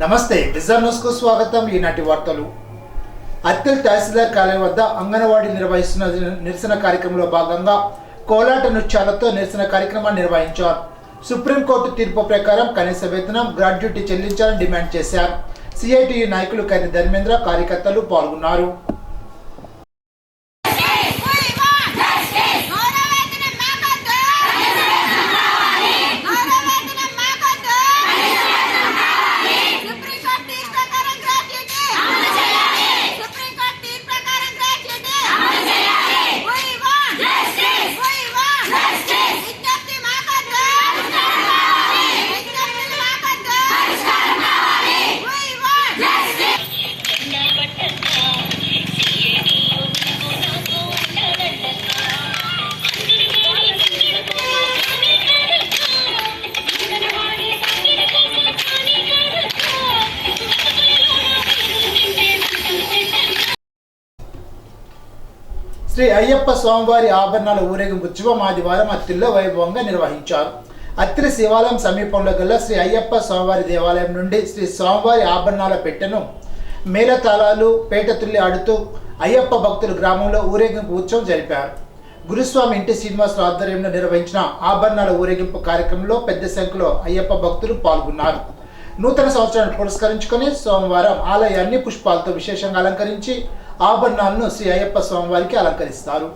నమస్తే vision news కు స్వాగతం. ఈనాటి వార్తలు. అత్తిల్ తహసీల్దార్ కార్యాలయం వద్ద అంగన్వాడీ నిర్వహిస్తున్న నిరసన కార్యక్రమంలో భాగంగా కోలాట నృత్యాలతో నిరసన కార్యక్రమాన్ని నిర్వహించారు. సుప్రీంకోర్టు తీర్పు ప్రకారం కనీస వేతనం, గ్రాడ్యుటీ చెల్లించాలని డిమాండ్ చేశారు. సిఐటియు నాయకులు కైని ధర్మేంద్ర, కార్యకర్తలు పాల్గొన్నారు. శ్రీ అయ్యప్ప స్వామివారి ఆభరణాల ఊరేగింపు ఉత్సవం ఆదివారం అత్తిల్లో వైభవంగా నిర్వహించారు. అత్తిలి శివాలయం సమీపంలో గల శ్రీ అయ్యప్ప స్వామివారి దేవాలయం నుండి శ్రీ స్వామివారి ఆభరణాల పెట్టెను మేళతాళాలు, పేటతుల్లి ఆడుతూ అయ్యప్ప భక్తులు గ్రామంలో ఊరేగింపు ఉత్సవం జరిపారు. గురుస్వామి ఇంటి శ్రీనివాసరావు ఆధ్వర్యంలో నిర్వహించిన ఆభరణాల ఊరేగింపు కార్యక్రమంలో పెద్ద సంఖ్యలో అయ్యప్ప భక్తులు పాల్గొన్నారు. నూతన సంవత్సరాన్ని పురస్కరించుకొని సోమవారం ఆలయాన్ని పుష్పాలతో విశేషంగా అలంకరించి ఆభరణాలను శ్రీ అయ్యప్ప స్వామివారికి అలంకరిస్తారు.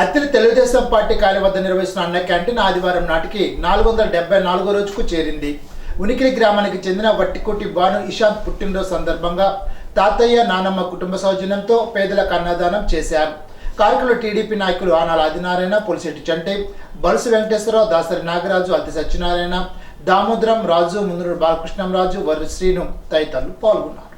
అత్తిలి తెలుగుదేశం పార్టీ కార్యాలయం వద్ద నిర్వహిస్తున్న అన్న క్యాంటీన్ ఆదివారం నాటికి 474వ రోజుకు చేరింది. ఉనికిలి గ్రామానికి చెందిన వట్టికోటి భాను ఇషాంత్ పుట్టినరోజు సందర్భంగా తాతయ్య, నానమ్మ కుటుంబ సౌజన్యంతో పేదలకు అన్నదానం చేశారు. కార్యక్రమంలో టీడీపీ నాయకులు ఆనాల ఆదినారాయణ, పులిశెట్టి చంటే, బలుసు వెంకటేశ్వరరావు, దాసరి నాగరాజు, అతి సత్యనారాయణ, దామోదరం రాజు, ముందూరు బాలకృష్ణంరాజు, వర్రి శ్రీను తదితరులు పాల్గొన్నారు.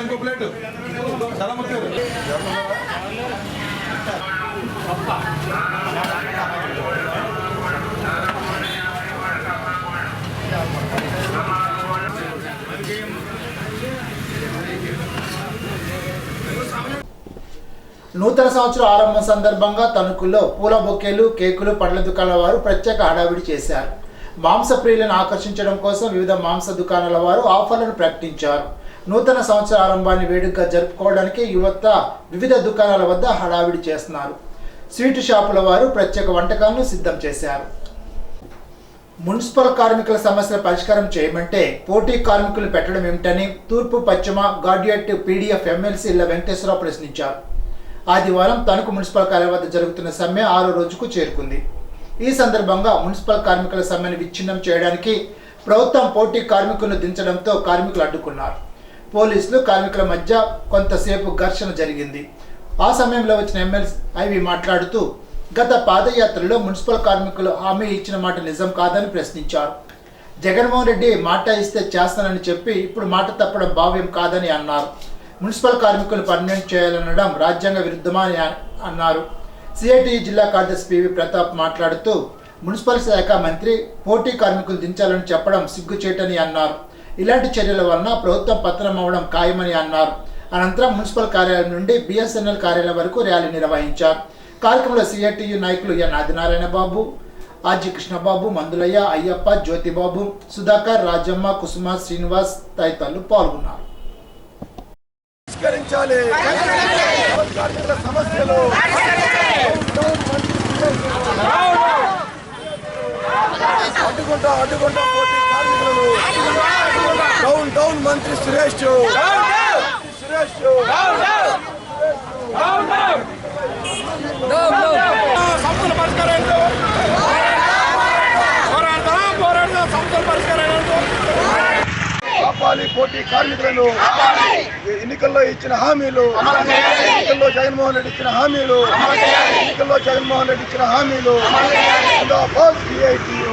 ఇంకో ప్లేట్ చాలా మంది నూతన సంవత్సరం ఆరంభం సందర్భంగా తణుకులో పూల బొకేలు, కేకులు, పండ్ల దుకాణాల వారు ప్రత్యేక హడావిడి చేశారు. మాంస ప్రియులను ఆకర్షించడం కోసం వివిధ మాంస దుకాణాల వారు ఆఫర్లను ప్రకటించారు. నూతన సంవత్సర ఆరంభాన్ని వేడుకగా జరుపుకోవడానికి యువత వివిధ దుకాణాల వద్ద హడావిడి చేస్తున్నారు. స్వీట్ షాపుల వారు ప్రత్యేక వంటకాలను సిద్ధం చేశారు. మున్సిపల్ కార్మికుల సమస్యల పరిష్కారం చేయమంటే పోటీ కార్మికులు పెట్టడం ఏమిటని తూర్పు పశ్చిమ గాడ్యట్ పీడీఎఫ్ ఎమ్మెల్సీ ఇళ్ల వెంకటేశ్వరరావు ప్రశ్నించారు. ఆదివారం తణుకు మున్సిపల్ కార్యాలయం వద్ద జరుగుతున్న సమ్మె 6వ రోజుకు చేరుకుంది. ఈ సందర్భంగా మున్సిపల్ కార్మికుల సమ్మెను విచ్ఛిన్నం చేయడానికి ప్రభుత్వం పోటీ కార్మికులను దించడంతో కార్మికులు అడ్డుకున్నారు. పోలీసులు కార్మికుల మధ్య కొంతసేపు ఘర్షణ జరిగింది. ఆ సమయంలో వచ్చిన ఎమ్మెల్సీ ఐవి మాట్లాడుతూ గత పాదయాత్రలో మున్సిపల్ కార్మికులు హామీ ఇచ్చిన మాట నిజం కాదని ప్రశ్నించారు. జగన్మోహన్ రెడ్డి మాట ఇస్తే చేస్తానని చెప్పి ఇప్పుడు మాట తప్పడం భావ్యం కాదని అన్నారు. మున్సిపల్ కార్మికులు పర్మనెంట్ చేయాలనడం రాజ్యాంగ విరుద్ధమని అన్నారు. సిఐటియు జిల్లా కార్యదర్శి పివి ప్రతాప్ మాట్లాడుతూ మున్సిపల్ శాఖ మంత్రి పోటీ కార్మికులు దించాలని చెప్పడం సిగ్గుచేటని అన్నారు. ఇలాంటి చర్యల వలన ప్రభుత్వం పతనం అవ్వడం ఖాయమని అన్నారు. అనంతరం మున్సిపల్ కార్యాలయం నుండి బిఎస్ఎన్ఎల్ కార్యాలయం వరకు ర్యాలీ నిర్వహించారు. కార్యక్రమంలో సిఐటియు నాయకులు ఎన్ ఆదినారాయణ బాబు, ఆర్జీ కృష్ణబాబు, మందులయ్య, అయ్యప్ప, జ్యోతిబాబు, సుధాకర్, రాజమ్మ, కుసుమ, శ్రీనివాస్ తదితరులు పాల్గొన్నారు. డౌన్ మంత్రి సురేష్ సమస్యల పరిష్కారం కాపాలి. పోటీ కార్మికులను ఎన్నికల్లో ఇచ్చిన హామీలు, ఎన్నికల్లో జగన్మోహన్ రెడ్డి ఇచ్చిన హామీలు, జిందాబాద్ సిఐటియు.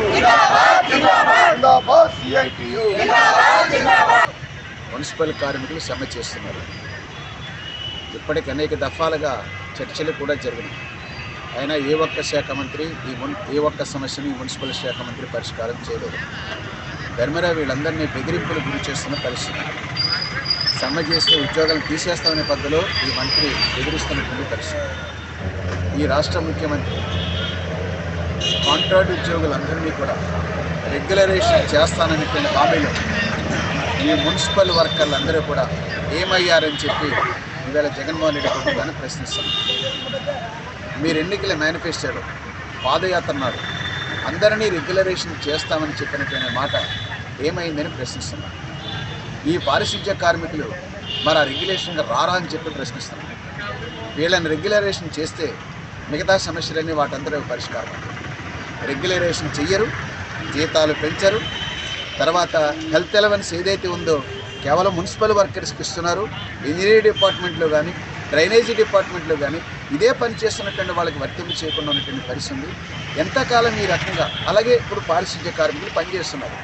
మున్సిపల్ కార్మికులు సమ్మె చేస్తున్నారు. ఇప్పటికి అనేక దఫాలుగా చర్చలు కూడా జరిగినాయి. అయినా ఏ ఒక్క శాఖ మంత్రి ఏ ఒక్క సమస్యని మున్సిపల్ శాఖ మంత్రి పరిష్కారం చేయలేదు. ధర్మరా వీళ్ళందరినీ బెదిరింపులు గురి చేస్తున్న పరిస్థితి. సమ్మె చేస్తే ఉద్యోగాలు తీసేస్తామనే పద్ధతిలో ఈ మంత్రి బెదిరిస్తున్నటువంటి పరిస్థితి. ఈ రాష్ట్ర ముఖ్యమంత్రి కాంట్రాక్ట్ ఉద్యోగులందరినీ కూడా రెగ్యులరేషన్ చేస్తాననేటువంటి హామీలో ఈ మున్సిపల్ వర్కర్లందరూ కూడా ఏమయ్యారని చెప్పి ఇవాళ జగన్మోహన్ రెడ్డి ప్రభుత్వాన్ని ప్రశ్నిస్తున్నారు. మీరు ఎన్నికల మేనిఫెస్టోలో పాదయాత్ర నాడు అందరినీ రెగ్యులరేషన్ చేస్తామని చెప్పినటువంటి మాట ఏమైందని ప్రశ్నిస్తున్నారు. ఈ పారిశుధ్య కార్మికులు మరి ఆ రెగ్యులేషన్గా రారా అని చెప్పి ప్రశ్నిస్తున్నారు. వీళ్ళని రెగ్యులరేషన్ చేస్తే మిగతా సమస్యలన్నీ వాటందరూ పరిష్కారం. రెగ్యులరేషన్ చెయ్యరు, జీతాలు పెంచరు, తర్వాత హెల్త్ అలవెన్స్ ఏదైతే ఉందో కేవలం మున్సిపల్ వర్కర్స్కి ఇస్తున్నారు. ఇంజనీరింగ్ డిపార్ట్మెంట్లో కానీ డ్రైనేజీ డిపార్ట్మెంట్లో కానీ ఇదే పని చేస్తున్నటువంటి వాళ్ళకి వర్తింపు చేయకుండా ఉన్నటువంటి పరిస్థితి. ఎంతకాలం ఈ రకంగా అలాగే ఇప్పుడు పారిశుధ్య కార్మికులు పనిచేస్తున్నారు.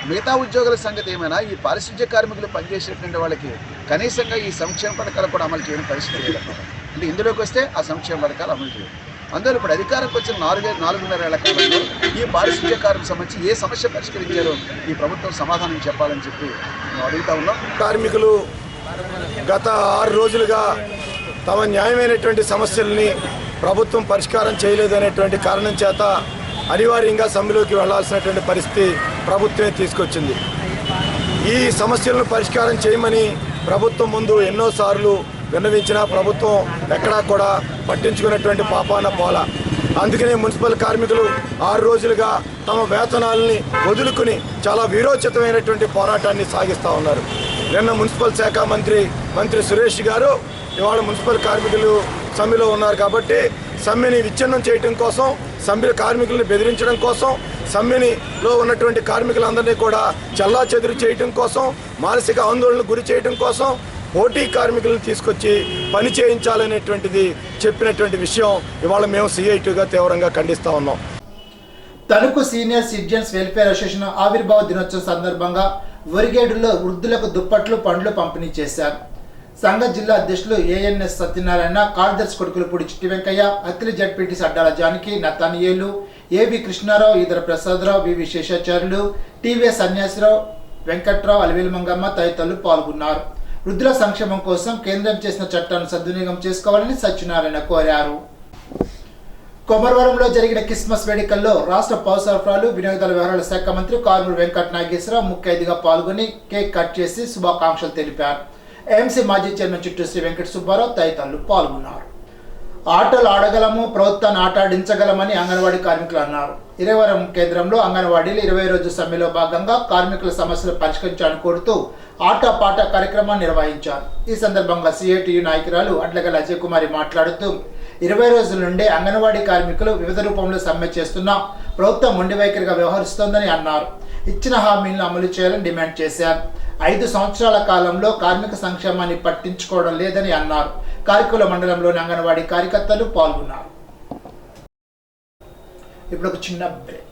మిగతా ఉద్యోగుల సంగతి ఏమైనా ఈ పారిశుధ్య కార్మికులు పనిచేసేటువంటి వాళ్ళకి కనీసంగా ఈ సంక్షేమ పథకాలు కూడా అమలు చేయని పరిస్థితి లేదన్నమాట. అంటే ఇందులోకి వస్తే ఆ సంక్షేమ పథకాలు అమలు చేయాలి. అందులో ఇప్పుడు అధికారంకి వచ్చిన 4.5 ఏళ్ల కాలంలో ఈ పారిశుధ్య కార్మికులకు సంబంధించి ఏ సమస్య పరిష్కరించారో ఈ ప్రభుత్వం సమాధానం చెప్పాలని చెప్పి మేము అడుగుతా ఉన్నాం. కార్మికులు గత 6 రోజులుగా తమ న్యాయమైనటువంటి సమస్యల్ని ప్రభుత్వం పరిష్కారం చేయలేదనేటువంటి కారణం చేత అనివార్యంగా సమ్మెలోకి వెళ్లాల్సినటువంటి పరిస్థితి ప్రభుత్వమే తీసుకొచ్చింది. ఈ సమస్యలను పరిష్కారం చేయమని ప్రభుత్వం ముందు ఎన్నోసార్లు విన్నవించినా ప్రభుత్వం ఎక్కడా కూడా పట్టించుకున్నటువంటి పాపాన పోల. అందుకనే మున్సిపల్ కార్మికులు 6 రోజులుగా తమ వేతనాలని వదులుకుని చాలా వీరోచితమైనటువంటి పోరాటాన్ని సాగిస్తూ ఉన్నారు. నిన్న మున్సిపల్ శాఖ మంత్రి సురేష్ గారు ఇవాళ మున్సిపల్ కార్మికులు సమ్మెలో ఉన్నారు కాబట్టి సమ్మెని విచ్ఛిన్నం చేయడం కోసం, సమ్మె కార్మికులను బెదిరించడం కోసం, సమ్మెలో ఉన్నటువంటి కార్మికులందరినీ కూడా చెల్లాచెదురు చేయడం కోసం, మానసిక ఆందోళనకు గురి చేయడం కోసం పోటీ కార్మికులను తీసుకొచ్చి పని చేయించాలనేటువంటిది చెప్పినటువంటి విషయం ఇవాళ మేము సిఐటిగా తీవ్రంగా ఖండిస్తూ ఉన్నాం. Tanuku senior citizens welfare association ఆవిర్భావ దినోత్సవం సందర్భంగా వరిగేడులో వృద్ధులకు దుప్పట్లు, పండ్లు పంపిణీ చేశారు. సంఘ జిల్లా అధ్యక్షులు ఏఎన్ఎస్ సత్యనారాయణ, కార్యదర్శి కొడుకులపూడి చిట్టి వెంకయ్య, అత్తిలి జడ్పీటీసీ అడ్డాల జానకి, నతానియేలు, ఏవి కృష్ణారావు, ఈదర ప్రసాదరావు, వివి శేషాచార్యులు, టీవీఎస్ సన్యాసిరావు, వెంకట్రావు, అలివేలు మంగమ్మ తదితరులు పాల్గొన్నారు. వృద్ధుల సంక్షేమం కోసం కేంద్రం చేసిన చట్టాలను సద్వినియోగం చేసుకోవాలని సత్యనారాయణ కోరారు. కొమరవరంలో జరిగిన క్రిస్మస్ వేడుకల్లో రాష్ట్ర పౌర సరఫరాలు వినియోగదారుల వ్యవహారాల శాఖ మంత్రి కారుమూరి వెంకట నాగేశ్వరరావు ముఖ్య అతిథిగా పాల్గొని కేక్ కట్ చేసి శుభాకాంక్షలు తెలిపారు. ఏఎంసీ మాజీ చైర్మన్ చుట్టూ శ్రీ వెంకట సుబ్బారావు తదితరులు పాల్గొన్నారు. ఆటలు ఆడగలము, ప్రభుత్వాన్ని ఆటాడించగలమని అంగన్వాడీ కార్మికులు అన్నారు. ఇరవరం కేంద్రంలో అంగన్వాడీలు 20 రోజు సమ్మెలో భాగంగా కార్మికుల సమస్యలు పరిష్కరించాలని కోరుతూ ఆటపాట కార్యక్రమాన్ని నిర్వహించారు. ఈ సందర్భంగా సిఐటియు నాయకురాలు అడ్లగల అజయ్ కుమారి మాట్లాడుతూ 20 రోజుల నుండే అంగన్వాడీ కార్మికులు వివిధ రూపంలో సమ్మె చేస్తున్నా ప్రభుత్వం మొండి వైఖరిగా వ్యవహరిస్తోందని అన్నారు. ఇచ్చిన హామీలను అమలు చేయాలని డిమాండ్ చేశారు. 5 సంవత్సరాల కాలంలో కార్మిక సంక్షేమాన్ని పట్టించుకోవడం లేదని అన్నారు. కార్యకుల మండలంలోని అంగన్వాడీ కార్యకర్తలు పాల్గొన్నారు. ఇప్పుడు ఒక చిన్న బ్రేక్.